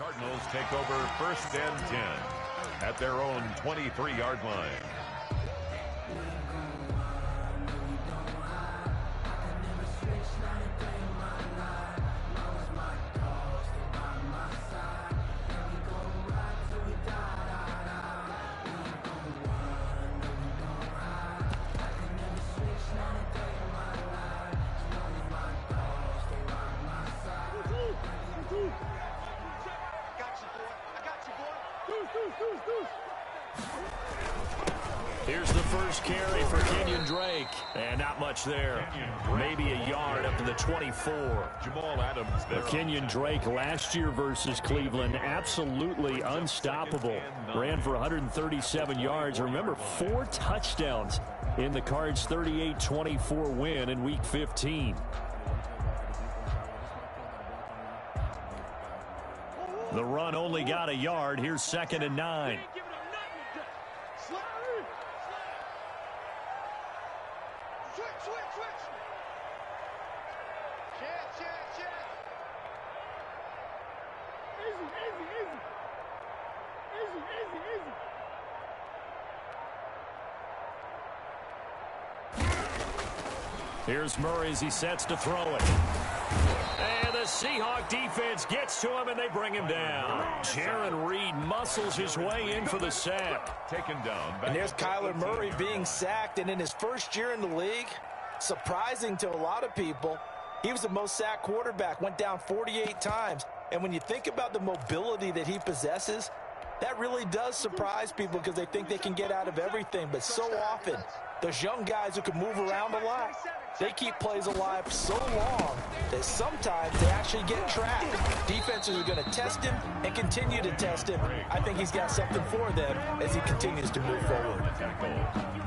Cardinals take over 1st and 10 at their own 23-yard line. Here's the first carry for Kenyon Drake. And not much there. Maybe a yard up to the 24. Jamal Adams there. Kenyon Drake last year versus Cleveland, absolutely unstoppable. Ran for 137 yards. Remember, 4 touchdowns in the Cards' 38-24 win in Week 15. The run only got a yard. Here's 2nd and 9. Here's Murray as he sets to throw it. And the Seahawk defense gets to him, and they bring him down. Jaron Reed muscles his way in for the sack. Taken down. And there's Kyler Murray being sacked, and in his first year in the league, surprising to a lot of people, he was the most sacked quarterback, went down 48 times. And when you think about the mobility that he possesses, that really does surprise people because they think they can get out of everything. But so often, those young guys who can move around a lot, they keep plays alive so long that sometimes they actually get trapped. Defenses are going to test him and continue to test him. I think he's got something for them as he continues to move forward.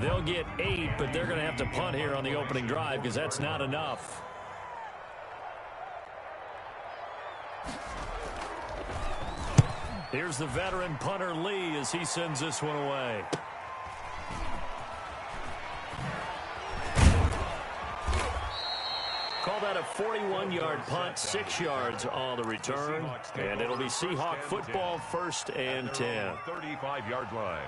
They'll get 8, but they're going to have to punt here on the opening drive because that's not enough. Here's the veteran punter Lee as he sends this one away. Call that a 41-yard punt, 6 yards on the return. And it'll be Seahawk football, 1st and 10. 35-yard line.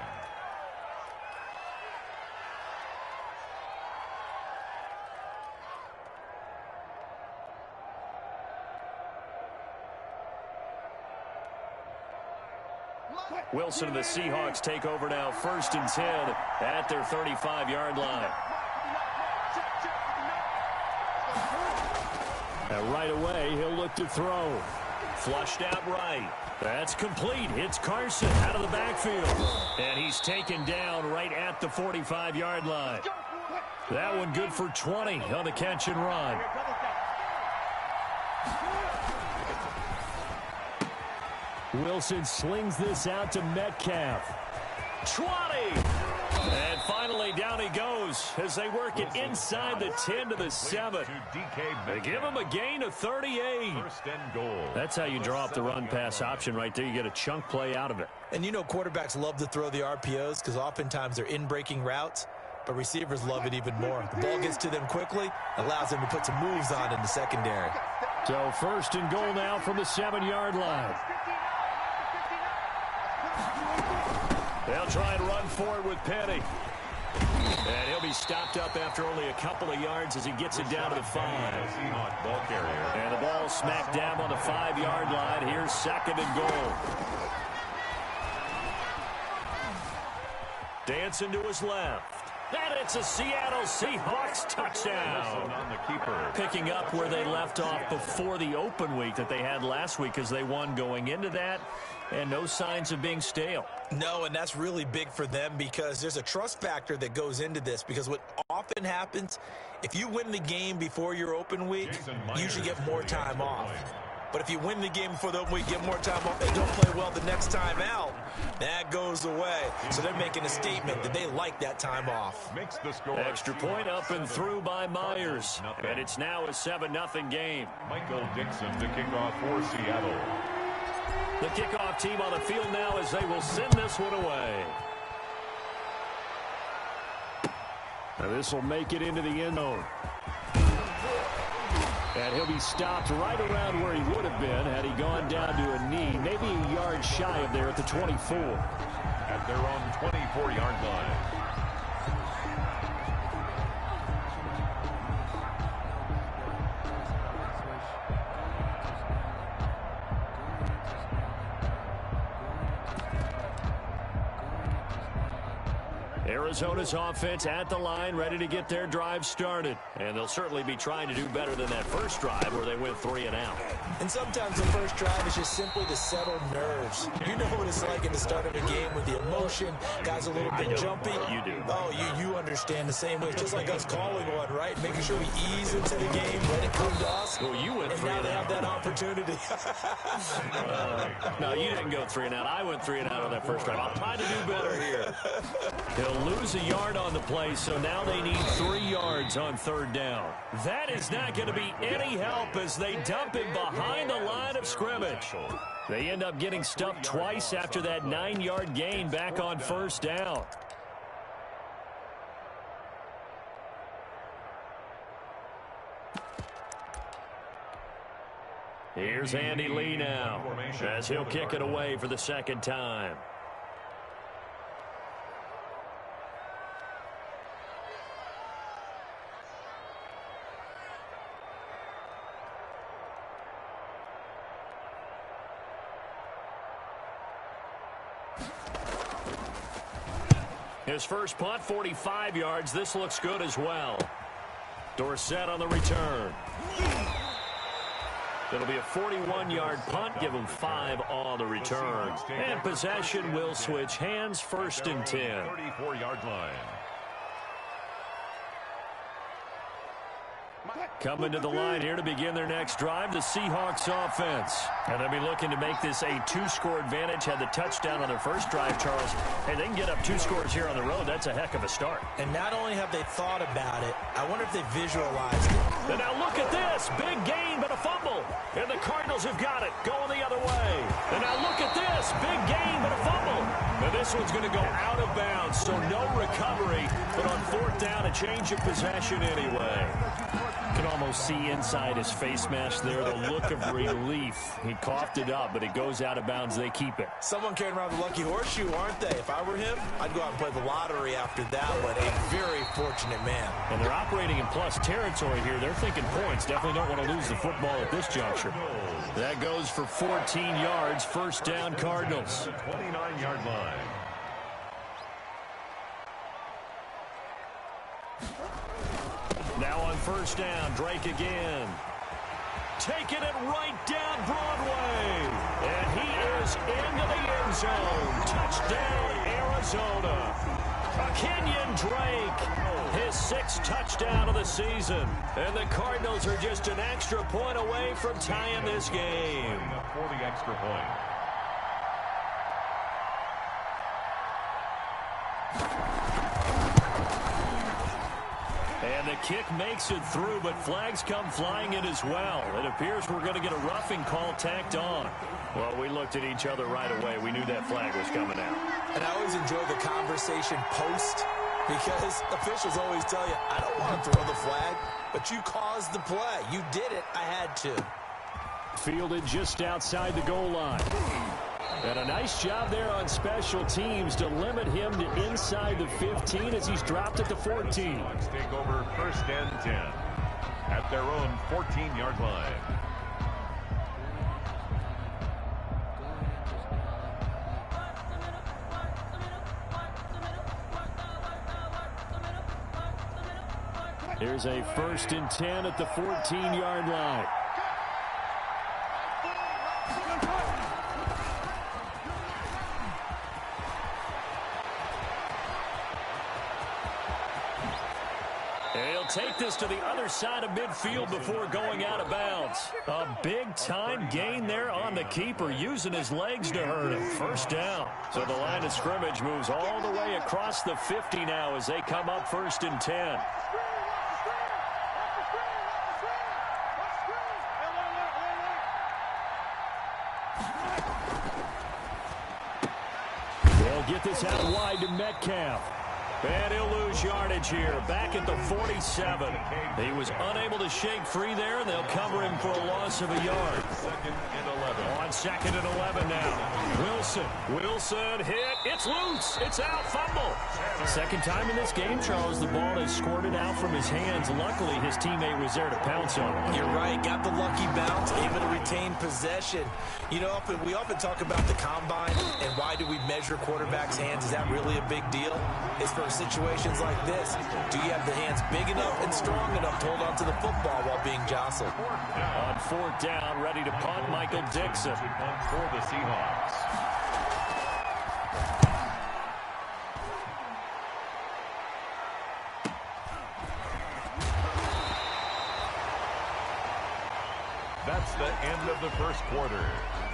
Wilson and the Seahawks take over now, 1st and 10 at their 35-yard line. And right away, he'll look to throw. Flushed out right. That's complete. It's Carson out of the backfield. And he's taken down right at the 45-yard line. That one good for 20 on the catch and run. Wilson slings this out to Metcalf. 20! And finally, down he goes as they work it inside the 10 to the 7. They give him a gain of 38. That's how you draw up the run-pass option right there. You get a chunk play out of it. And you know quarterbacks love to throw the RPOs because oftentimes they're in-breaking routes, but receivers love it even more. The ball gets to them quickly, allows them to put some moves on in the secondary. So 1st and goal now from the 7-yard line. They'll try and run forward with Petty. And he'll be stopped up after only a couple of yards as he gets it down to the 5. And the ball smacked down on the 5-yard line. Here's 2nd and goal. Dancing to his left. And it's a Seattle Seahawks touchdown. Picking up where they left off before the open week that they had last week as they won going into that. And no signs of being stale. No, and that's really big for them because there's a trust factor that goes into this because what often happens, if you win the game before your open week, you usually get more time off. But if you win the game before the open week, get more time off, and don't play well the next time out, that goes away. So they're making a statement that they like that time off. Extra point up and through by Myers. And it's now a 7-0 game. Michael Dixon to kick off for Seattle. The kickoff team on the field now as they will send this one away. Now this will make it into the end zone. And he'll be stopped right around where he would have been had he gone down to a knee. Maybe he yards shy of there at the 24. At their own 24-yard line. Arizona's offense at the line, ready to get their drive started. And they'll certainly be trying to do better than that first drive where they went 3 and out. And sometimes the first drive is just simply to settle nerves. You know what it's like at the start of a game with the emotion, guys a little bit jumpy. You do. Oh, you understand the same way. It's just like us calling one, right? Making sure we ease into the game, let it come to us. Well, you went 3 and now and they out. have that opportunity. No, you didn't go 3 and out. I went 3 and out on that first drive. I'll try to do better here. He'll lose a yard on the play, so now they need 3 yards on third down. That is not going to be any help as they dump him behind the line of scrimmage. They end up getting stuffed twice after that 9-yard gain back on first down. Here's Andy Lee now as he'll kick it away for the second time. His first punt, 45 yards. This looks good as well. Dorsett on the return. It'll be a 41-yard punt. Give him 5 on the return. And possession will switch hands, first and 10. 34-yard line. Coming to the line here to begin their next drive, the Seahawks offense. And they'll be looking to make this a 2-score advantage. Had the touchdown on their first drive, Charles. Hey, they can get up 2 scores here on the road. That's a heck of a start. And not only have they thought about it, I wonder if they visualized it. And now look at this. Big gain, but a fumble. And the Cardinals have got it. Going the other way. And now look at this. Big gain, but a fumble. And this one's going to go out of bounds, so no recovery. But on fourth down, a change of possession anyway. You can almost see inside his face mask there the look of relief. He coughed it up, but it goes out of bounds. They keep it. Someone carrying around the lucky horseshoe, aren't they? If I were him, I'd go out and play the lottery after that one. A very fortunate man. And they're operating in plus territory here. They're thinking points. Definitely don't want to lose the football at this juncture. That goes for 14 yards. First down, Cardinals. 29-yard line. Now on first down, Drake again. Taking it right down Broadway. And he is into the end zone. Touchdown, Arizona. Kenyon Drake, his 6th touchdown of the season. And the Cardinals are just an extra point away from tying this game. For the extra point. And the kick makes it through, but flags come flying in as well. It appears we're going to get a roughing call tacked on. Well, we looked at each other right away. We knew that flag was coming out. And I always enjoy the conversation post, because officials always tell you, I don't want to throw the flag, but you caused the play. You did it. I had to. Fielded just outside the goal line. And a nice job there on special teams to limit him to inside the 15 as he's dropped at the 14. Seahawks take over first and 10 at their own 14-yard line. Here's a first and 10 at the 14-yard line. He'll take this to the other side of midfield before going out of bounds. A big-time gain there on the keeper, using his legs to hurt him. First down. So the line of scrimmage moves all the way across the 50 now as they come up first and 10. They'll get this out wide to Metcalf. And he'll lose yardage here, back at the 47. He was unable to shake free there, and they'll cover him for a loss of a yard. Second and 11. On second and 11 now. Wilson hit. It's loose. It's out. Fumble. Second time in this game, Charles, the ball has squirted out from his hands. Luckily, his teammate was there to pounce on it. You're right. Got the lucky bounce, able to retain possession. You know, we often talk about the combine and why do we measure quarterbacks' hands. Is that really a big deal? It's for situations like this. Do you have the hands big enough and strong enough to hold on to the football while being jostled? On fourth down, ready to punt, Michael Dixon. For the Seahawks. That's the end of the first quarter,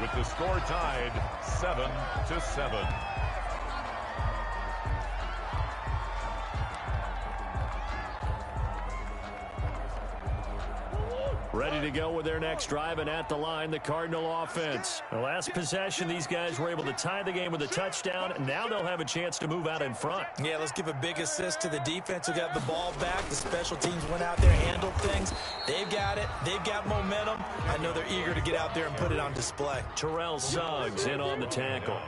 with the score tied 7-7. Ready to go with their next drive, and at the line, the Cardinal offense. The last possession, these guys were able to tie the game with a touchdown, and now they'll have a chance to move out in front. Yeah, let's give a big assist to the defense who got the ball back. The special teams went out there, handled things. They've got it. They've got momentum. I know they're eager to get out there and put it on display. Terrell Suggs in on the tackle.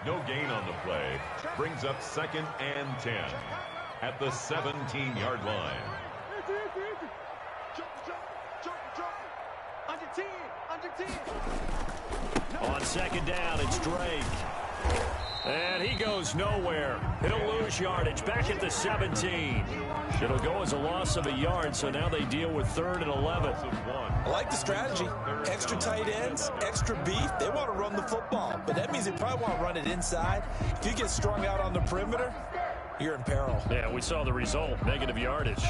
No gain on the play. Brings up 2nd and 10 at the 17-yard line. On second down, it's Drake. And he goes nowhere. He'll lose yardage back at the 17. It'll go as a loss of a yard, so now they deal with 3rd and 11. I like the strategy. Extra tight ends, extra beef. They want to run the football, but that means they probably want to run it inside. If you get strung out on the perimeter, you're in peril. Yeah, we saw the result, negative yardage.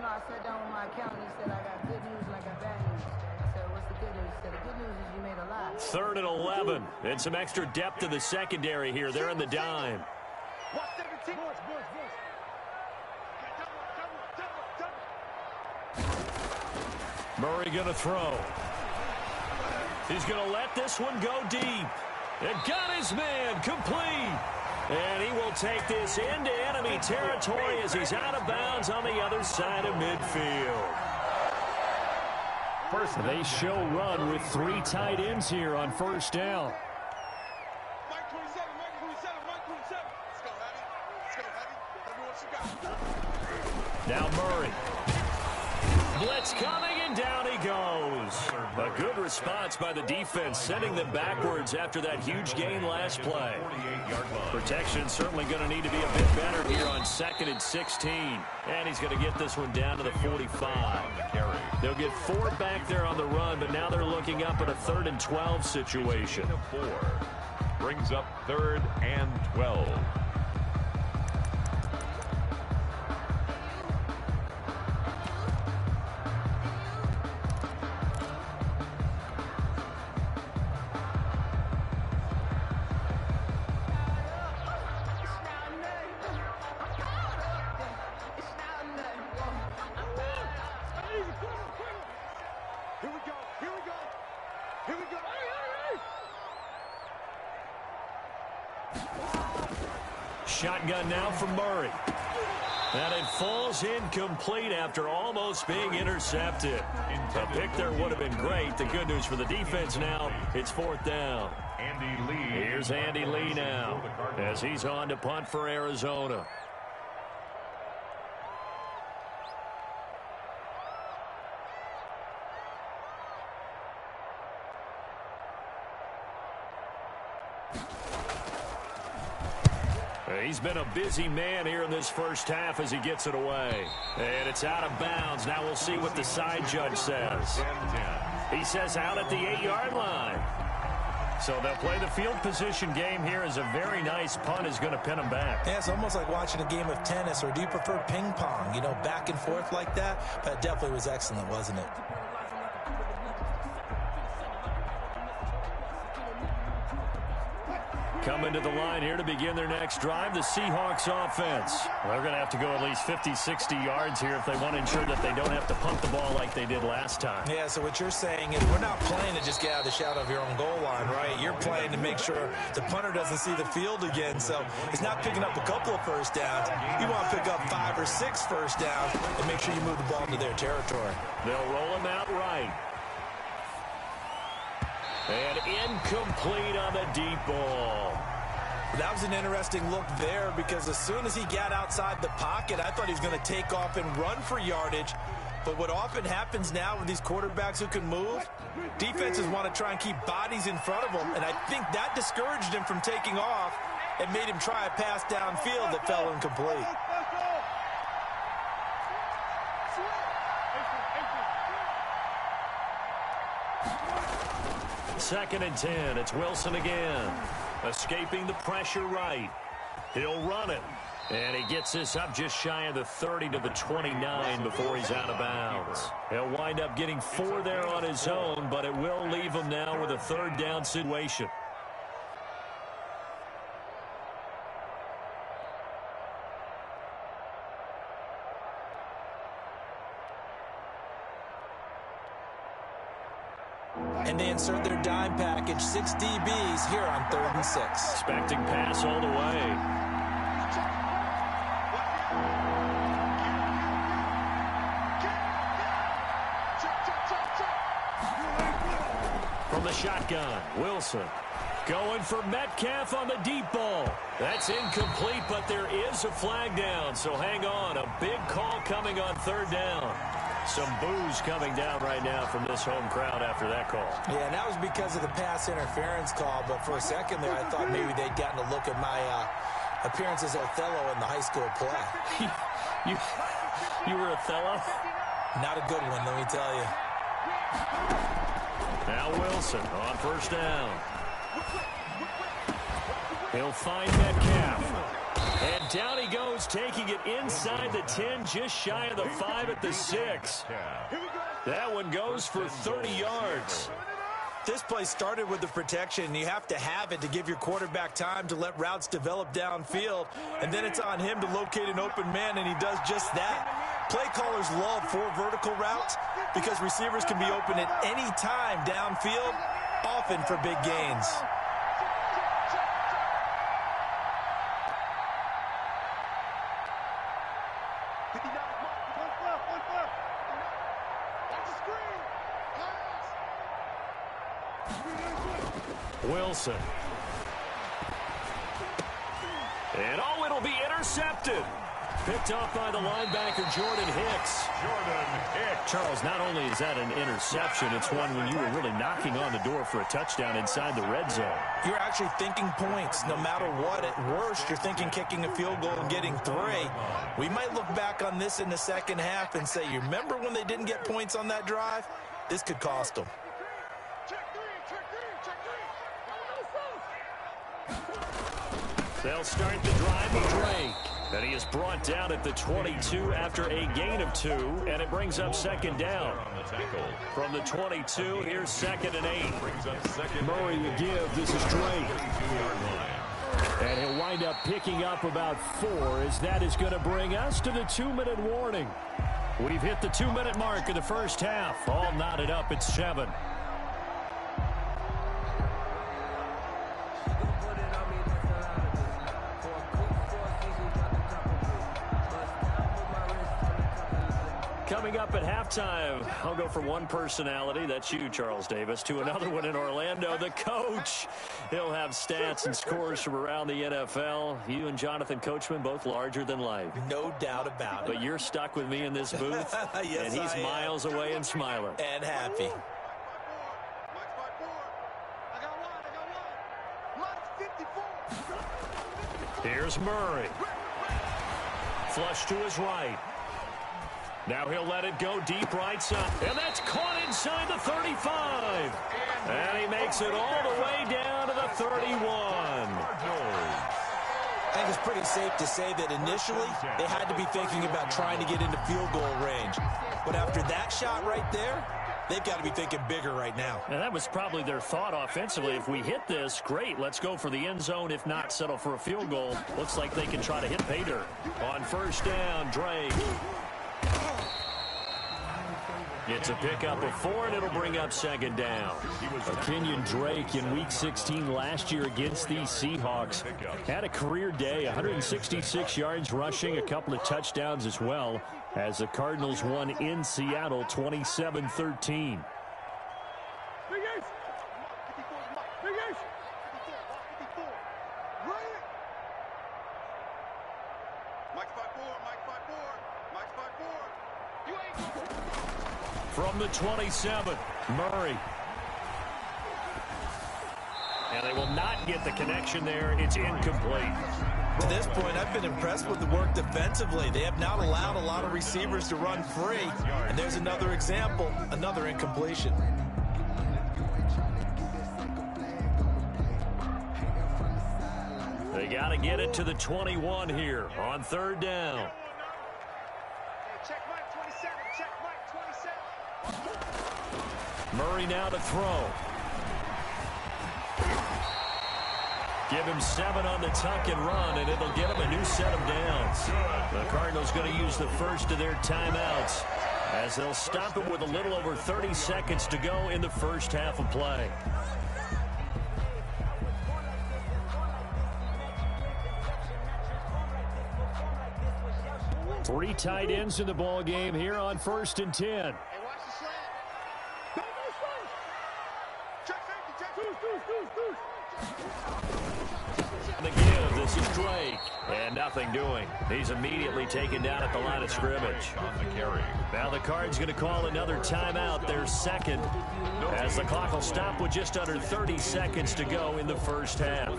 I sat down with my accountant. He said I got good news and I got bad news. I said, what's the good news? He said, the good news is you made a lot. 3rd and 11. And some extra depth to the secondary here. They're in the dime. Murray going to throw. He's going to let this one go deep. And got his man complete. And he will take this into enemy territory as he's out of bounds on the other side of midfield. They show run with 3 tight ends here on first down. Mike 27, Mike 27, Mike 27. Let's go, Hattie. Let's go, Hattie. Let me what you got. Now Murray. Blitz coming, and down he goes. A good response by the defense, sending them backwards after that huge gain last play. Protection certainly going to need to be a bit better here on 2nd and 16. And he's going to get this one down to the 45. They'll get 4 back there on the run, but now they're looking up at a 3rd and 12 situation. 4 brings up 3rd and 12. Shotgun now from Murray. And it falls incomplete after almost being intercepted. A pick there would have been great. The good news for the defense now, it's 4th down. Andy Lee. Here's Andy Lee now as he's on to punt for Arizona. He's been a busy man here in this first half as he gets it away. And it's out of bounds. Now we'll see what the side judge says. He says out at the 8-yard line. So they'll play the field position game here as a very nice punt is going to pin them back. Yeah, it's almost like watching a game of tennis, or do you prefer ping pong? You know, back and forth like that? That definitely was excellent, wasn't it? Coming to the line here to begin their next drive, the Seahawks offense. They're going to have to go at least 50, 60 yards here if they want to ensure that they don't have to punt the ball like they did last time. Yeah, so what you're saying is we're not playing to just get out of the shadow of your own goal line, right? You're playing to make sure the punter doesn't see the field again. So it's not picking up a couple of first downs. You want to pick up 5 or 6 first downs and make sure you move the ball into their territory. They'll roll him out right. And incomplete on the deep ball. That was an interesting look there because as soon as he got outside the pocket, I thought he was going to take off and run for yardage. But what often happens now with these quarterbacks who can move, defenses want to try and keep bodies in front of them, and I think that discouraged him from taking off and made him try a pass downfield that fell incomplete. Second and 10. It's Wilson again. Escaping the pressure right. He'll run it. And he gets this up just shy of the 30 to the 29 before he's out of bounds. He'll wind up getting 4 there on his own, but it will leave him now with a third down situation. And they insert their dime package, 6 DBs here on 3rd and 6. Expecting pass all the way. From the shotgun, Wilson going for Metcalf on the deep ball. That's incomplete, but there is a flag down, so hang on. A big call coming on 3rd down. Some boos coming down right now from this home crowd after that call. Yeah, and that was because of the pass interference call, but for a second there I thought maybe they'd gotten a look at my appearance as Othello in the high school play. You were Othello? Not a good one, let me tell you. Now Wilson on 1st down. He'll find Metcalf. And down he goes, taking it inside the 10, just shy of the 5 at the 6. That one goes for 30 yards. This play started with the protection. You have to have it to give your quarterback time to let routes develop downfield. And then it's on him to locate an open man, and he does just that. Play callers love 4 vertical routes because receivers can be open at any time downfield, often for big gains. Wilson. And it'll be intercepted. Picked off by the linebacker, Jordan Hicks. Charles, not only is that an interception, it's one when you were really knocking on the door for a touchdown inside the red zone. You're actually thinking points. No matter what, at worst, you're thinking kicking a field goal and getting 3. We might look back on this in the second half and say, you remember when they didn't get points on that drive? This could cost them. They'll start the drive with Drake. And he is brought down at the 22 after a gain of 2, and it brings up 2nd down. From the 22, here's 2nd and 8. Murray to give. This is Drake. And he'll wind up picking up about 4, as that is going to bring us to the 2-minute warning. We've hit the 2-minute mark of the first half. All knotted up at 7. Coming up at halftime, I'll go from one personality, that's you, Charles Davis, to another one in Orlando, the coach. He'll have stats and scores from around the NFL. You and Jonathan Coachman, both larger than life. No doubt about it. But you're stuck with me in this booth, yes, and he's miles away and smiling. And happy. Here's Murray. Flush to his right. Now he'll let it go deep right side. And that's caught inside the 35. And he makes it all the way down to the 31. I think it's pretty safe to say that initially they had to be thinking about trying to get into field goal range. But after that shot right there, they've got to be thinking bigger right now. And that was probably their thought offensively. If we hit this, great. Let's go for the end zone. If not, settle for a field goal. Looks like they can try to hit pay dirt. On first down, Drake. It's a pickup of 4, and it'll bring up second down. Kenyon Drake in Week 16 last year against these Seahawks had a career day, 166 yards rushing, a couple of touchdowns as well, as the Cardinals won in Seattle 27-13. From the 27, Murray. And they will not get the connection there. It's incomplete. To this point, I've been impressed with the work defensively. They have not allowed a lot of receivers to run free. And there's another example, another incompletion. They got to get it to the 21 here on third down. Murray now to throw. Give him 7 on the tuck and run, and it'll get him a new set of downs. The Cardinals going to use the first of their timeouts as they'll stop it with a little over 30 seconds to go in the first half of play. Three tight ends in the ball game here on 1st and 10. The give, this is Drake, and nothing doing. He's immediately taken down at the line of scrimmage. On the carry. Now the Cards going to call another timeout, their second, as the clock will stop with just under 30 seconds to go in the first half.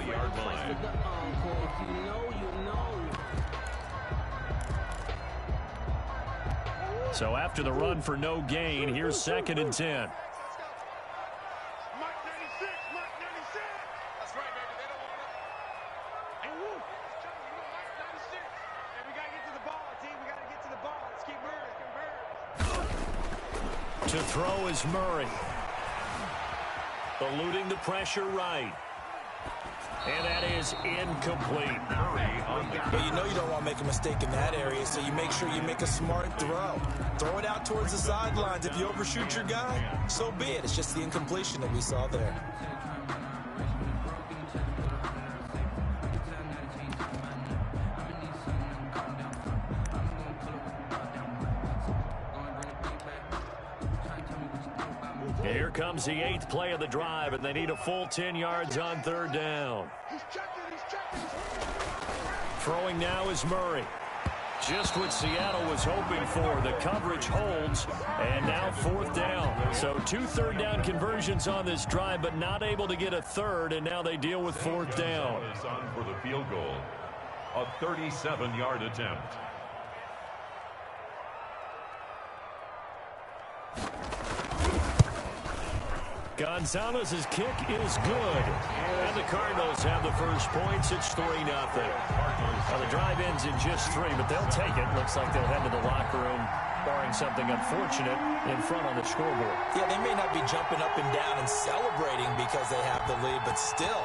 So after the run for no gain, here's 2nd and 10. To throw is Murray. Eluding the pressure right. And that is incomplete. But you know you don't want to make a mistake in that area, so you make sure you make a smart throw. Throw it out towards the sidelines. If you overshoot your guy, so be it. It's just the incompletion that we saw there. Here comes the 8th play of the drive, and they need a full 10 yards on third down. Throwing now is Murray. Just what Seattle was hoping for. The coverage holds, and now 4th down. So 2 third-down conversions on this drive, but not able to get a third, and now they deal with 4th down. On for the field goal. A 37-yard attempt. Gonzalez's kick is good. And the Cardinals have the first points. It's 3-0. Now the drive ends in just 3, but they'll take it. Looks like they'll head to the locker room, barring something unfortunate, in front on the scoreboard. Yeah, they may not be jumping up and down and celebrating because they have the lead, but still,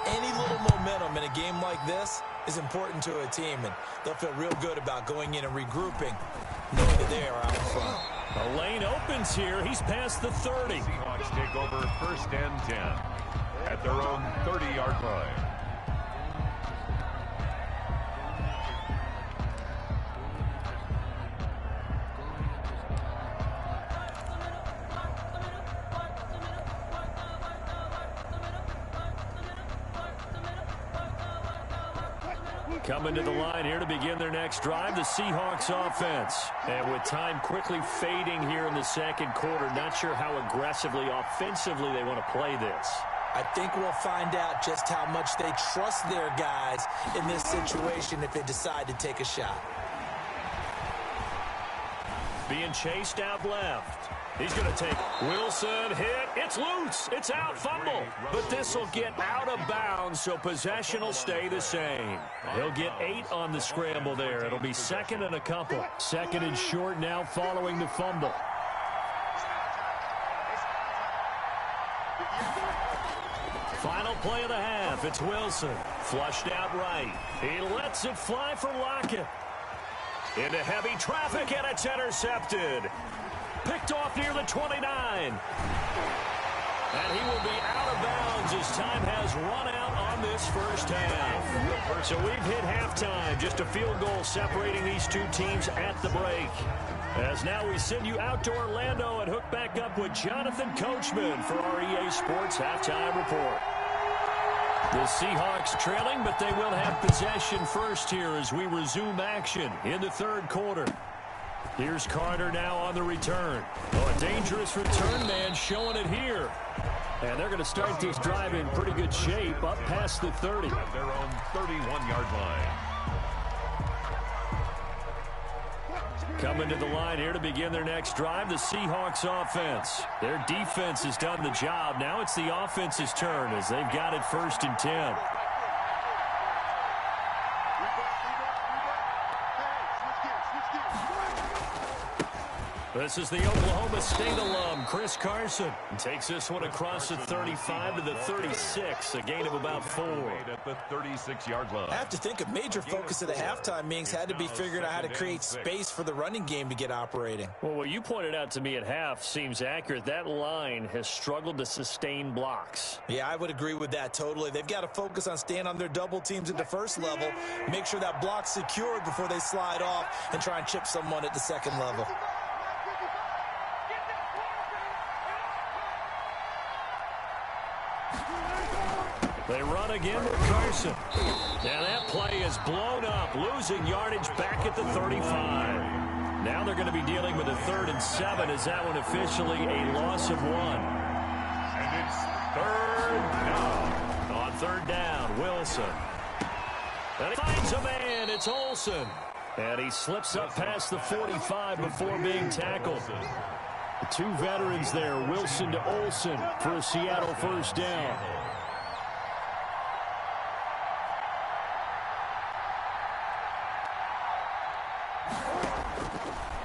any little momentum in a game like this is important to a team, and they'll feel real good about going in and regrouping, knowing that they are out in front. The lane opens here. He's past the 30. Seahawks take over 1st and 10 at their own 30-yard line. Coming to the line here to begin their next drive, the Seahawks offense. And with time quickly fading here in the second quarter, not sure how aggressively, offensively they want to play this. I think we'll find out just how much they trust their guys in this situation if they decide to take a shot. Being chased out left. He's going to take Wilson, hit, it's loose, it's out, fumble. But this will get out of bounds, so possession will stay the same. He'll get 8 on the scramble there. It'll be 2nd and a couple. 2nd and short now following the fumble. Final play of the half. It's Wilson. Flushed out right. He lets it fly for Lockett. Into heavy traffic, and it's intercepted. Picked off near the 29. And he will be out of bounds as time has run out on this first half. So we've hit halftime. Just a field goal separating these two teams at the break. As now we send you out to Orlando and hook back up with Jonathan Coachman for our EA Sports Halftime Report. The Seahawks trailing, but they will have possession first here as we resume action in the third quarter. Here's Carter now on the return. Oh, a dangerous return man showing it here. And they're going to start this drive in pretty good shape up past the 30. At their own 31-yard line. Coming to the line here to begin their next drive, the Seahawks offense. Their defense has done the job. Now it's the offense's turn as they've got it 1st and 10. This is the Oklahoma State alum, Chris Carson. Takes this one across the 35 to the 36, a gain of about 4. At the 36-yard line. I have to think a major focus of the halftime meetings had to be figuring out how to create space for the running game to get operating. Well, what you pointed out to me at half seems accurate. That line has struggled to sustain blocks. Yeah, I would agree with that totally. They've got to focus on staying on their double teams at the first level, make sure that block's secured before they slide off and try and chip someone at the second level. They run again with Carson. Now that play is blown up, losing yardage back at the 35. Now they're going to be dealing with a 3rd and 7 as that one officially a loss of 1. And it's 3rd down. On 3rd down, Wilson. And he finds a man. It's Olsen. And he slips up past the 45 before being tackled. The two veterans there, Wilson to Olsen for a Seattle 1st down.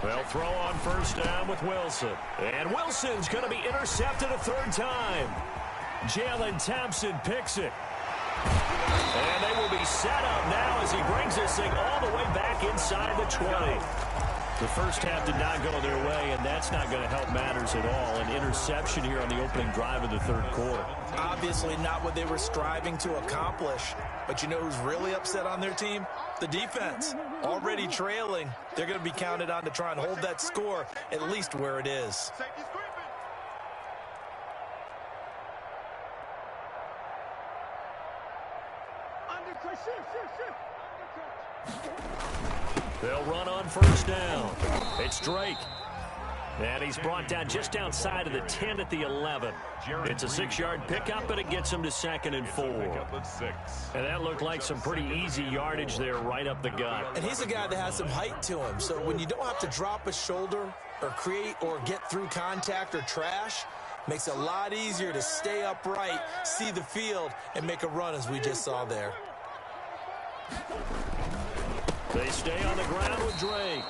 They'll throw on 1st down with Wilson. And Wilson's going to be intercepted a 3rd time. Jalen Thompson picks it. And they will be set up now as he brings this thing all the way back inside the 20. The first half did not go their way, and that's not going to help matters at all. An interception here on the opening drive of the 3rd quarter. Obviously not what they were striving to accomplish. But you know who's really upset on their team? The defense. Already trailing. They're going to be counted on to try and hold that score at least where it is. They'll run on 1st down. It's Drake. And he's brought down just outside of the 10 at the 11. It's a 6-yard pickup, but it gets him to 2nd and 4. And that looked like some pretty easy yardage there right up the gut. And he's a guy that has some height to him. So when you don't have to drop a shoulder or create or get through contact or trash, makes it a lot easier to stay upright, see the field, and make a run as we just saw there. They stay on the ground with Drake.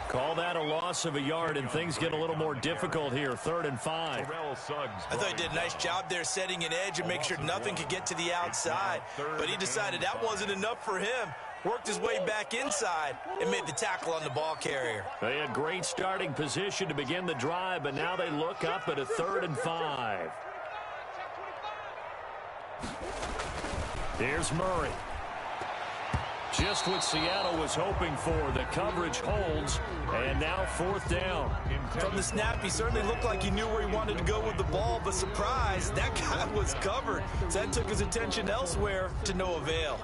Call that a loss of a yard, and things get a little more difficult here. 3rd and 5. I thought he did a nice job there setting an edge and make sure nothing could get to the outside. But he decided that wasn't enough for him. Worked his way back inside and made the tackle on the ball carrier. They had great starting position to begin the drive, but now they look up at a 3rd and 5. Here's Murray. Just what Seattle was hoping for. The coverage holds, and now 4th down. From the snap, he certainly looked like he knew where he wanted to go with the ball, but surprise, that guy was covered. So that took his attention elsewhere to no avail.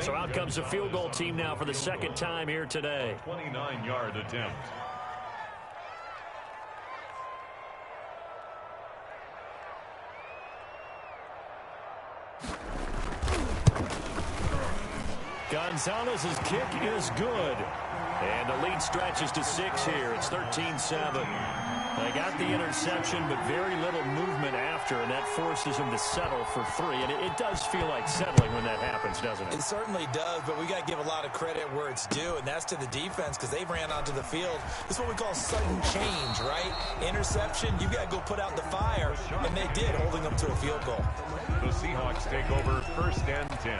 So out comes the field goal team now for the 2nd time here today. 29-yard attempt. Gonzalez's kick is good. And the lead stretches to 6 here. It's 13-7. They got the interception, but very little movement after, and that forces them to settle for 3. And it does feel like settling when that happens, doesn't it? It certainly does, but we got to give a lot of credit where it's due, and that's to the defense because they ran onto the field. This is what we call sudden change, right? Interception, you got to go put out the fire, and they did, holding them them to a field goal. The Seahawks take over 1st and 10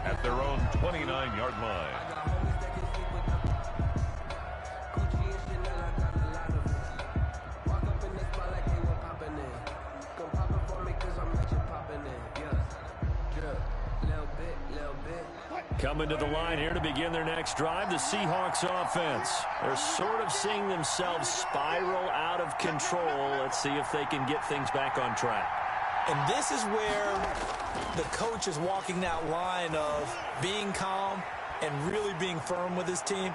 at their own 29-yard line. Coming to the line here to begin their next drive, the Seahawks offense. They're sort of seeing themselves spiral out of control. Let's see if they can get things back on track. And this is where the coach is walking that line of being calm and really being firm with his team.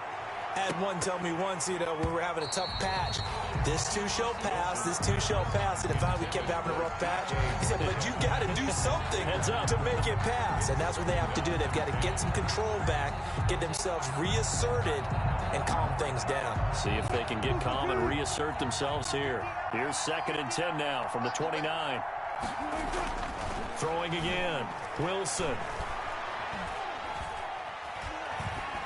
Had one tell me once, when we were having a tough patch, this too shall pass, this too shall pass. And finally we kept having a rough patch. He said, but you got to do something to make it pass. And that's what they have to do. They've got to get some control back, get themselves reasserted, and calm things down. See if they can get calm and reassert themselves here. Here's 2nd and 10 now from the 29. Throwing again. Wilson.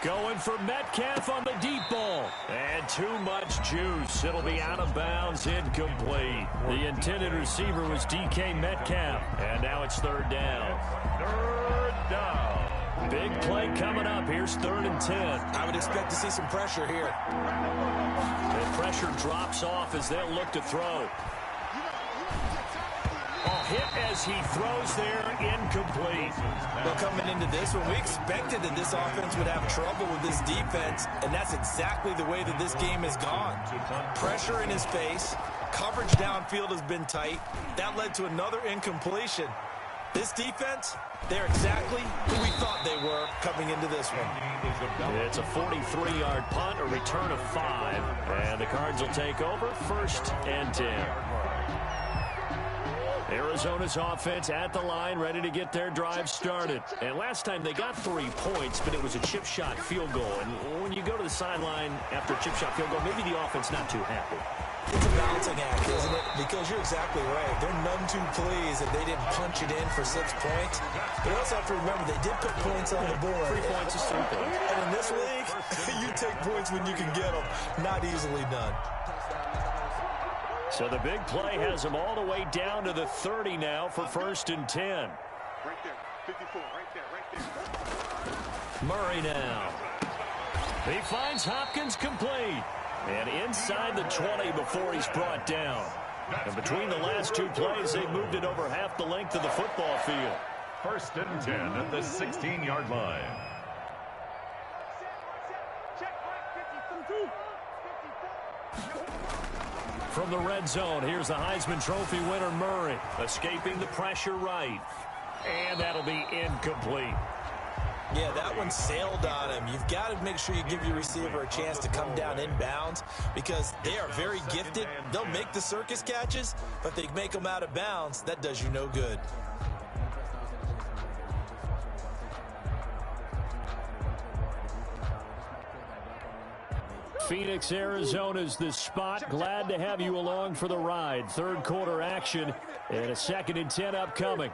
Going for Metcalf on the deep ball. And too much juice. It'll be out of bounds, incomplete. The intended receiver was DK Metcalf. And now it's 3rd down. 3rd down. Big play coming up. Here's 3rd and 10. I would expect to see some pressure here. The pressure drops off as they'll look to throw. Hit as he throws there, incomplete. Well, coming into this one, we expected that this offense would have trouble with this defense, and that's exactly the way that this game has gone. Pressure in his face, coverage downfield has been tight. That led to another incompletion. This defense, they're exactly who we thought they were coming into this one. It's a 43-yard punt, a return of 5, and the Cards will take over 1st and 10. Arizona's offense at the line, ready to get their drive started. And last time they got 3 points, but it was a chip shot field goal. And when you go to the sideline after a chip shot field goal, maybe the offense not too happy. It's a balancing act, isn't it? Because you're exactly right. They're none too pleased that they didn't punch it in for 6 points. But you also have to remember they did put points on the board. 3 points is 3 points. And in this league, you take points when you can get them. Not easily done. So the big play has them all the way down to the 30 now for 1st and 10. Right there, 54, right there. Murray now. He finds Hopkins complete. And inside the 20 before he's brought down. And between the last 2 plays, they moved it over half the length of the football field. 1st and 10 at the 16-yard line. From the red zone, here's the Heisman Trophy winner, Murray, escaping the pressure right. And that'll be incomplete. Yeah, that one sailed on him. You've got to make sure you give your receiver a chance to come down inbounds because they are very gifted. They'll make the circus catches, but if they make them out of bounds, that does you no good. Phoenix, Arizona's the spot. Glad to have you along for the ride. 3rd quarter action and a 2nd and 10 upcoming.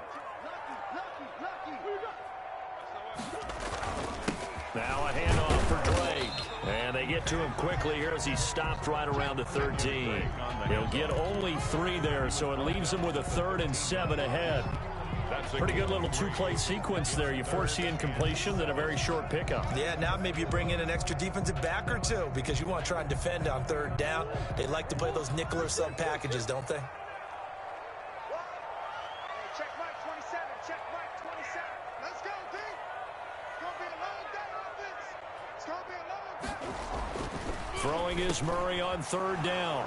Now a handoff for Drake. And they get to him quickly here as he stopped right around the 13. He'll get only 3 there, so it leaves him with a 3rd and 7 ahead. Pretty good little 2-play sequence there. You force the incompletion, then a very short pickup. Yeah, now maybe you bring in an extra defensive back or 2 because you want to try and defend on 3rd down. They like to play those nickel or sub packages, don't they? Check right 27, check right 27. Let's go, D. It's going to be a long day, offense. It's going to be a long day. Throwing is Murray on 3rd down.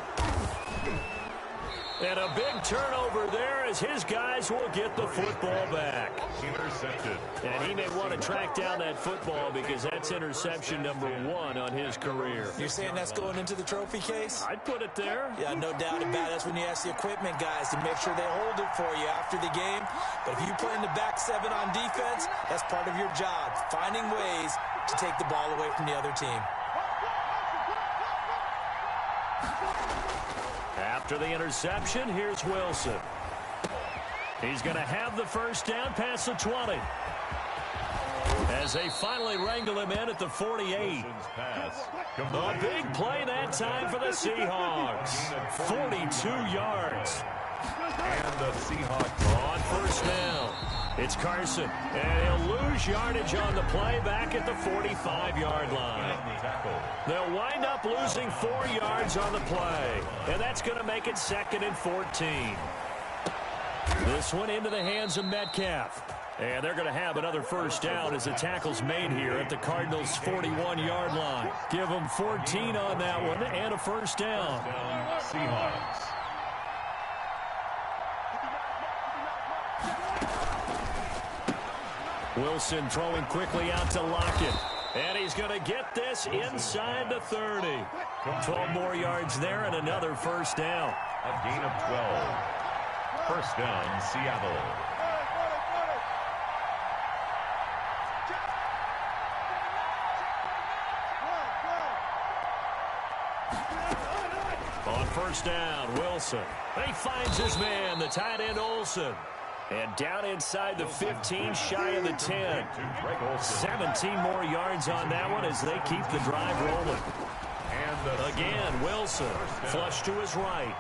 And a big turnover there as his guys will get the football back. Intercepted. And he may want to track down that football because that's interception number 1 on his career. You're saying that's going into the trophy case? I'd put it there. Yeah, no doubt about it. That's when you ask the equipment guys to make sure they hold it for you after the game. But if you play in the back 7 on defense, that's part of your job, finding ways to take the ball away from the other team. After the interception, here's Wilson. He's going to have the 1st down past the 20. As they finally wrangle him in at the 48. A big play that time for the Seahawks. 42 yards. And the Seahawks on first down. It's Carson, and he'll lose yardage on the play back at the 45-yard line. They'll wind up losing 4 yards on the play, and that's going to make it 2nd and 14. This one into the hands of Metcalf. And they're going to have another first down as the tackle's made here at the Cardinals' 41-yard line. Give them 14 on that one and a first down. Seahawks. Wilson throwing quickly out to Lockett. And he's going to get this inside the 30. 12 more yards there and another first down. A gain of 12. First down, Seattle. On first down, Wilson. He finds his man, the tight end Olsen. And down inside the 15, shy of the 10. 17 more yards on that one as they keep the drive rolling. And again, Wilson, flush to his right.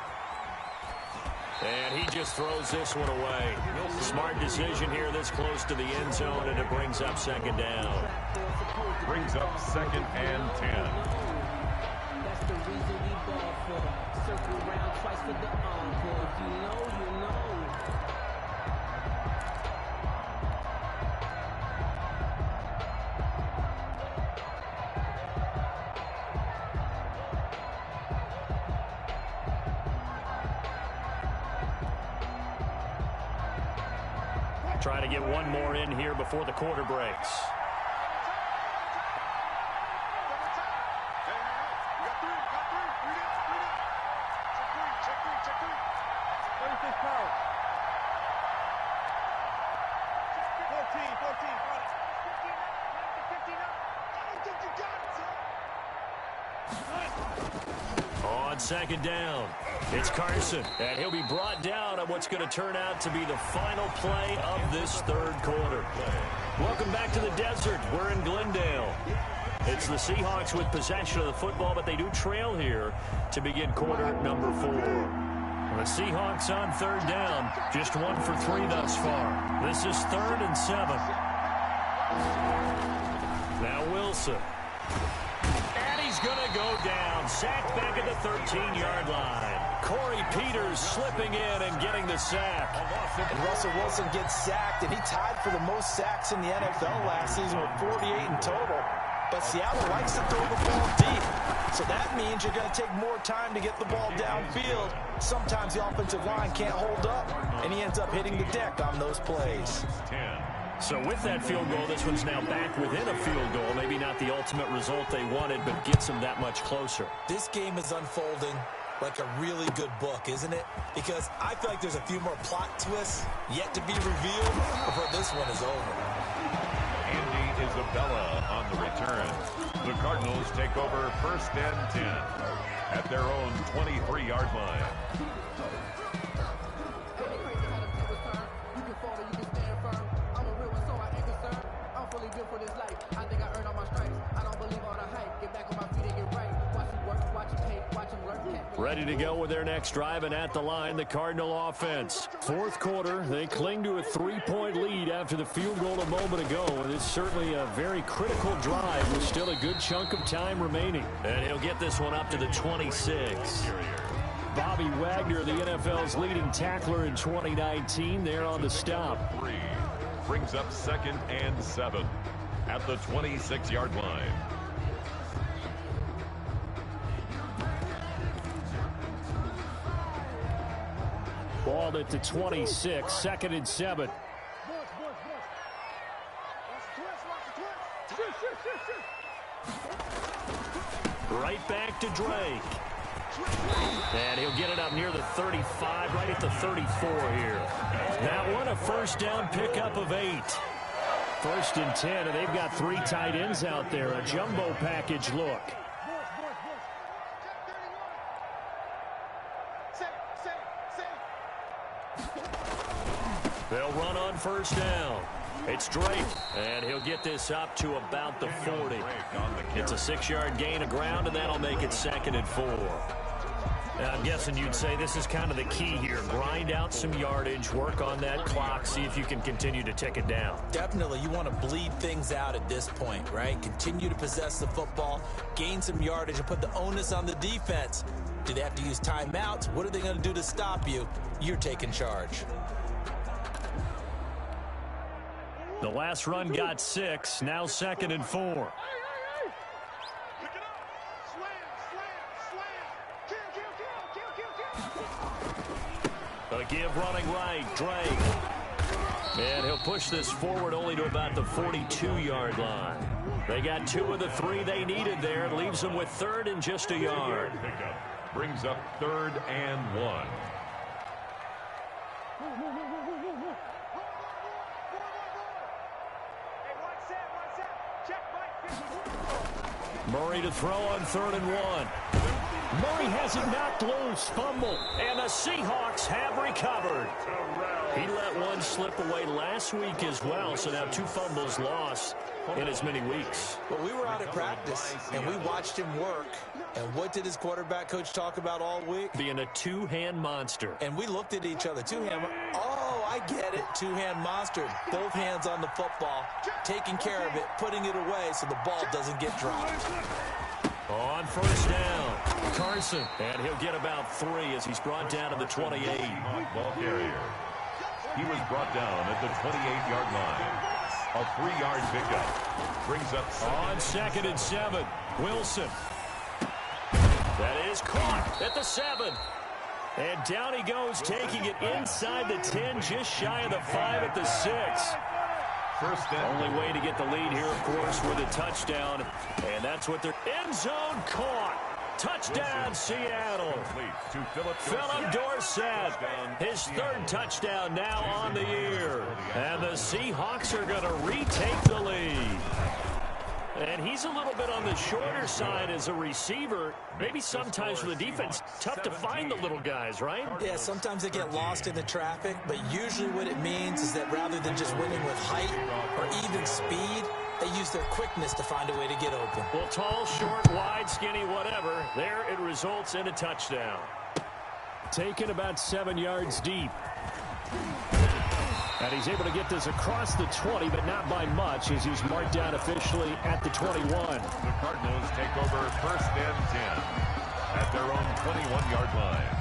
And he just throws this one away. Smart decision here this close to the end zone, and it brings up 2nd down. Brings up 2nd and 10. That's the reason we ball for. Circle around twice for the encore. If you know, you know. Trying to get one more in here before the quarter breaks. On 2nd down, it's Carson, and he'll be brought down on what's going to turn out to be the final play of this 3rd quarter. Welcome back to the desert. We're in Glendale. It's the Seahawks with possession of the football, but they do trail here to begin quarter number 4. The Seahawks on 3rd down, just 1 for 3 thus far. This is 3rd and 7. Now Wilson. And he's going to go down. Sacked back at the 13-yard line. Corey Peters slipping in and getting the sack. And Russell Wilson gets sacked, and he tied for the most sacks in the NFL last season with 48 in total. But Seattle likes to throw the ball deep. So that means you're going to take more time to get the ball downfield. Sometimes the offensive line can't hold up, and he ends up hitting the deck on those plays. So with that field goal, this one's now back within a field goal. Maybe not the ultimate result they wanted, but gets them that much closer. This game is unfolding like a really good book, isn't it? Because I feel like there's a few more plot twists yet to be revealed before this one is over. Andy Isabella on the return. The Cardinals take over 1st and 10 at their own 23-yard line. Ready to go with their next drive, and at the line, the Cardinal offense. 4th quarter, they cling to a 3-point lead after the field goal a moment ago. And it's certainly a very critical drive with still a good chunk of time remaining. And he'll get this one up to the 26. Bobby Wagner, the NFL's leading tackler in 2019, there on the stop. Brings up 2nd and 7 at the 26-yard line. Ball at the 26, 2nd and 7. Right back to Drake. And he'll get it up near the 35, right at the 34 here. That one a first down pickup of 8. 1st and 10, and they've got 3 tight ends out there. A jumbo package look. They'll run on first down. It's Drake, and he'll get this up to about the 40. It's a 6-yard gain of ground, and that'll make it 2nd and 4. I'm guessing you'd say this is kind of the key here. Grind out some yardage, work on that clock, see if you can continue to tick it down. Definitely, you want to bleed things out at this point, right? Continue to possess the football, gain some yardage, and put the onus on the defense. Do they have to use timeouts? What are they going to do to stop you? You're taking charge. The last run got 6, now 2nd and 4. A give running right, Drake. And he'll push this forward only to about the 42-yard line. They got 2 of the 3 they needed there. It leaves them with 3rd and just a yard. Pickup brings up 3rd and 1. Murray to throw on 3rd and 1. Murray has it knocked loose, fumble, and the Seahawks have recovered. He let one slip away last week as well, so now 2 fumbles lost in as many weeks. Well, we were out at practice, and we watched him work. And what did his quarterback coach talk about all week? Being a 2-hand monster. And we looked at each other. 2-hand. Oh, I get it. 2-hand monster. Both hands on the football, taking care of it, putting it away so the ball doesn't get dropped. On 1st down, Carson. And he'll get about 3 as he's brought down to the 28. Ball carrier. He was brought down at the 28-yard line. A 3-yard pickup brings up on 2nd and 7. Wilson. That is caught at the 7. And down he goes, taking it inside the 10, just shy of the 5 at the 6. First down. Only way to get the lead here, of course, with a touchdown. And that's what they're end zone caught. Touchdown, Seattle. To Philip Dorsett, his 3rd touchdown now on the year. And the Seahawks are going to retake the lead. And he's a little bit on the shorter side as a receiver. Maybe sometimes for the defense, tough to find the little guys, right? Yeah, sometimes they get lost in the traffic, but usually what it means is that rather than just winning with height or even speed, they use their quickness to find a way to get open. Well, tall, short, wide, skinny, whatever, there it results in a touchdown. Taken about 7 yards deep. And he's able to get this across the 20, but not by much, as he's marked down officially at the 21. The Cardinals take over 1st and 10 at their own 21-yard line.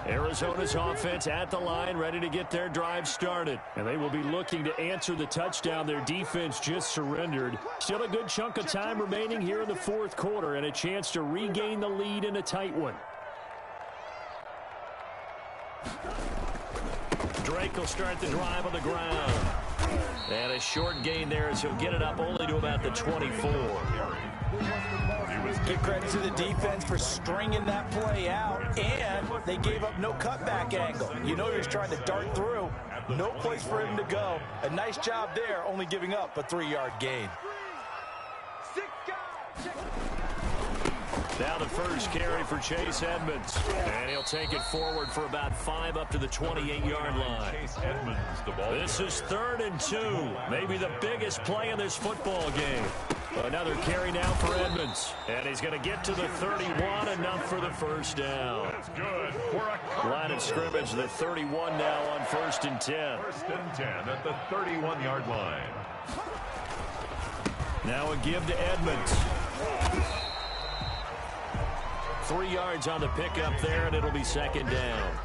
Arizona's offense at the line, ready to get their drive started. And they will be looking to answer the touchdown their defense just surrendered. Still a good chunk of time remaining here in the 4th quarter, and a chance to regain the lead in a tight one. Drake will start the drive on the ground. And a short gain there as he'll get it up only to about the 24. Give credit to the defense for stringing that play out, and they gave up no cutback angle. You know he was trying to dart through. No place for him to go. A nice job there, only giving up a 3-yard gain. Now the first carry for Chase Edmonds. And he'll take it forward for about 5 up to the 28-yard line. Chase Edmonds, the ball. This is 3rd and 2. Maybe the biggest play in this football game. Another carry now for Edmonds. And he's going to get to the 31, enough for the first down. That's good for a line of scrimmage, the 31 now on 1st and 10. 1st and 10 at the 31-yard line. Now a give to Edmonds. 3 yards on the pickup there, and it'll be 2nd down.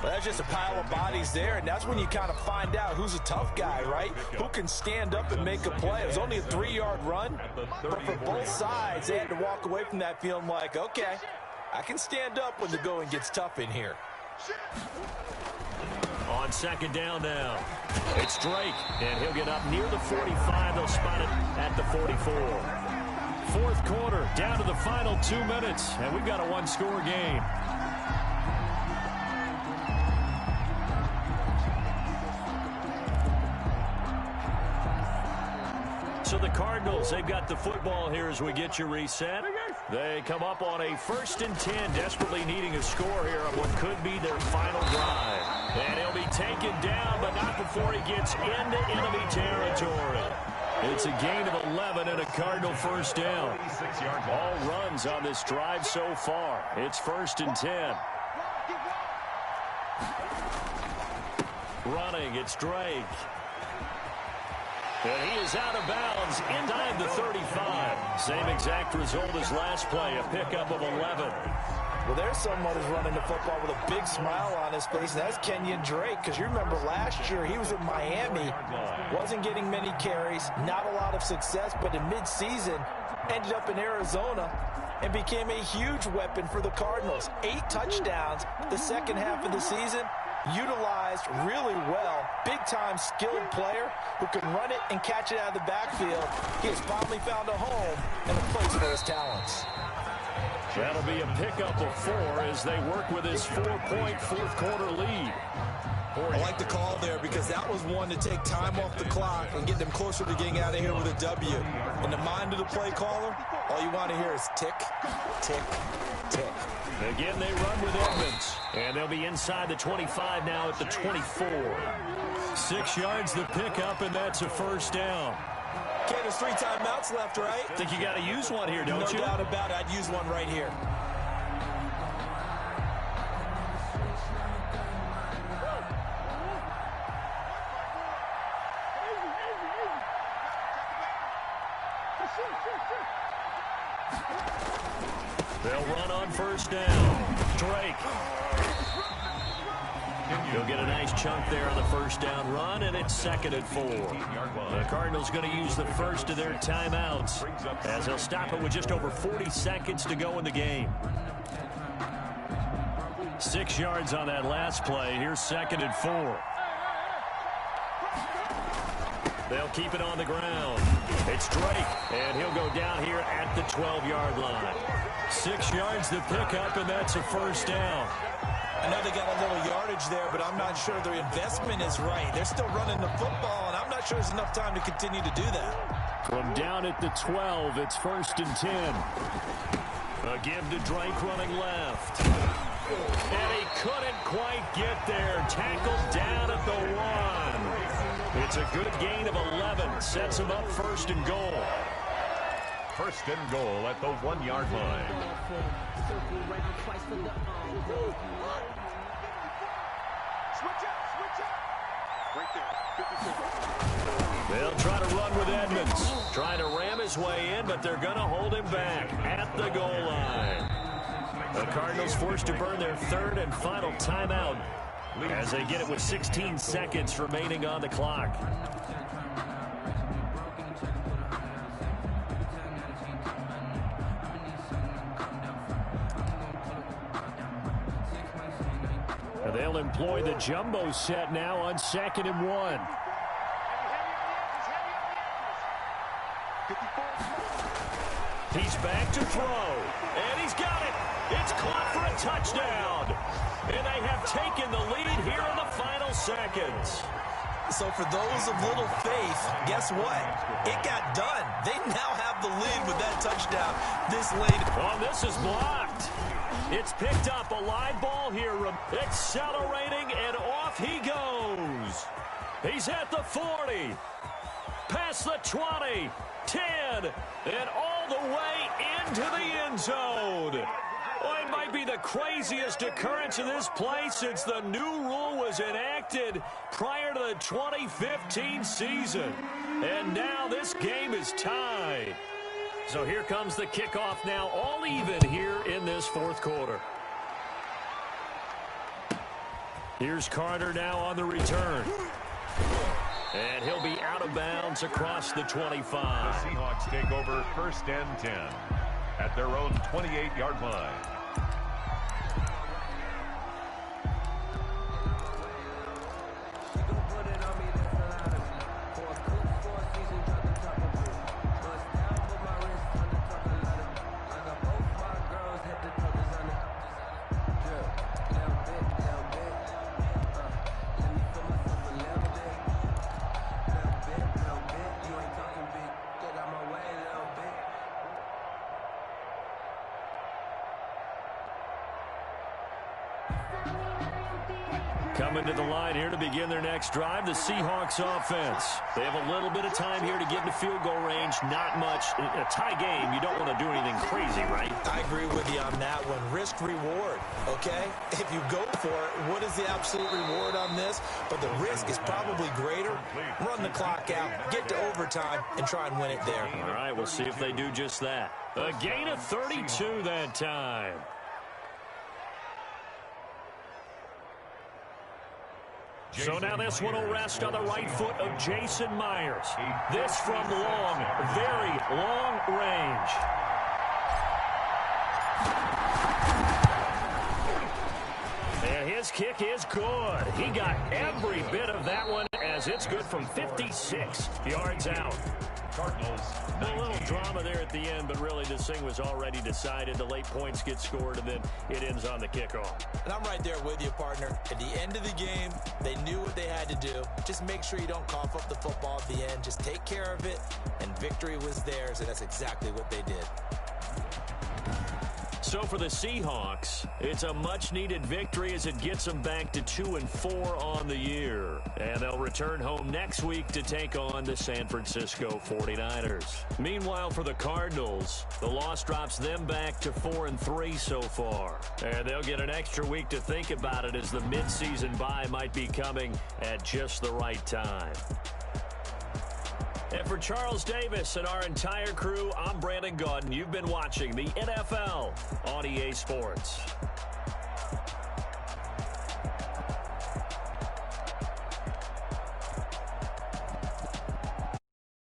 Well, that's just a pile of bodies there, and that's when you kind of find out who's a tough guy, right? Who can stand up and make a play. It was only a 3-yard run, but for both sides, they had to walk away from that feeling like, okay, I can stand up when the going gets tough in here. On 2nd down now, it's Drake, and he'll get up near the 45. They'll spot it at the 44. 4th quarter, down to the final 2 minutes, and we've got a 1-score game. So the Cardinals, they've got the football here as we get you reset. They come up on a 1st and 10, desperately needing a score here on what could be their final drive. And he'll be taken down, but not before he gets into enemy territory. It's a gain of 11 and a Cardinal first down. All runs on this drive so far. It's 1st and 10. Running, it's Drake. And he is out of bounds inside the 35. Same exact result as last play, a pickup of 11. Well, there's someone who's running the football with a big smile on his face, and that's Kenyon Drake, because you remember last year he was in Miami, wasn't getting many carries, not a lot of success, but in midseason ended up in Arizona and became a huge weapon for the Cardinals. 8 touchdowns the second half of the season, utilized really well. Big-time skilled player who can run it and catch it out of the backfield. He has finally found a home and a place for his talents. That'll be a pickup of 4 as they work with his 4-point fourth-quarter lead. I like the call there because that was one to take time off the clock and get them closer to getting out of here with a W. In the mind of the play caller, all you want to hear is tick, tick, tick. Again, they run with Edmonds, and they'll be inside the 25 now at the 24. 6 yards the pickup, and that's a first down. Okay, there's 3 timeouts left, right? I think you got to use one here, don't you? No doubt about it. I'd use one right here. They'll run on first down. Drake. He'll get a nice chunk there on the first down run, and it's 2nd and 4. The Cardinals going to use the first of their timeouts as they'll stop it with just over 40 seconds to go in the game. 6 yards on that last play. Here's 2nd and 4. They'll keep it on the ground. It's Drake, and he'll go down here at the 12-yard line. 6 yards the pickup, and that's a first down. I know they got a little yardage there, but I'm not sure their investment is right. They're still running the football, and I'm not sure there's enough time to continue to do that. From down at the 12, it's 1st and 10. A give to Drake running left. And he couldn't quite get there. Tackled down at the 1. It's a good gain of 11. Sets him up 1st and goal. 1st and goal at the 1-yard line. They'll try to run with Edmonds. Trying to ram his way in, but they're going to hold him back at the goal line. The Cardinals forced to burn their 3rd and final timeout as they get it with 16 seconds remaining on the clock. They'll employ the jumbo set now on 2nd and 1. He's back to throw, and he's got it. It's caught for a touchdown. And they have taken the lead here in the final seconds. So for those of little faith, guess what? It got done. They now have the lead with that touchdown this late. Oh, this is blocked. It's picked up, a live ball here, accelerating, and off he goes. He's at the 40, past the 20, 10, and all the way into the end zone. Oh, it might be the craziest occurrence of this play since the new rule was enacted prior to the 2015 season. And now this game is tied. So here comes the kickoff now, all even here in this 4th quarter. Here's Carter now on the return. And he'll be out of bounds across the 25. The Seahawks take over 1st and 10 at their own 28-yard line. Coming to the line here to begin their next drive, the Seahawks offense. They have a little bit of time here to get into field goal range. Not much. In a tie game, you don't want to do anything crazy, right? I agree with you on that one. Risk-reward, okay? If you go for it, what is the absolute reward on this? But the risk is probably greater. Run the clock out, get to overtime, and try and win it there. All right, we'll see if they do just that. A gain of 32 that time. So now this one will rest on the right foot of Jason Myers. This from long, very long range. And his kick is good. He got every bit of that one as it's good from 56 yards out. Cardinals, A little drama there at the end, but really this thing was already decided. The late points get scored, and then it ends on the kickoff. And I'm right there with you, partner. At the end of the game, they knew what they had to do. Just make sure you don't cough up the football at the end. Just take care of it, and victory was theirs, and that's exactly what they did. So for the Seahawks, it's a much-needed victory as it gets them back to 2-4 on the year. And they'll return home next week to take on the San Francisco 49ers. Meanwhile, for the Cardinals, the loss drops them back to 4-3 so far. And they'll get an extra week to think about it as the midseason bye might be coming at just the right time. And for Charles Davis and our entire crew, I'm Brandon Gaudin. You've been watching the NFL on EA Sports.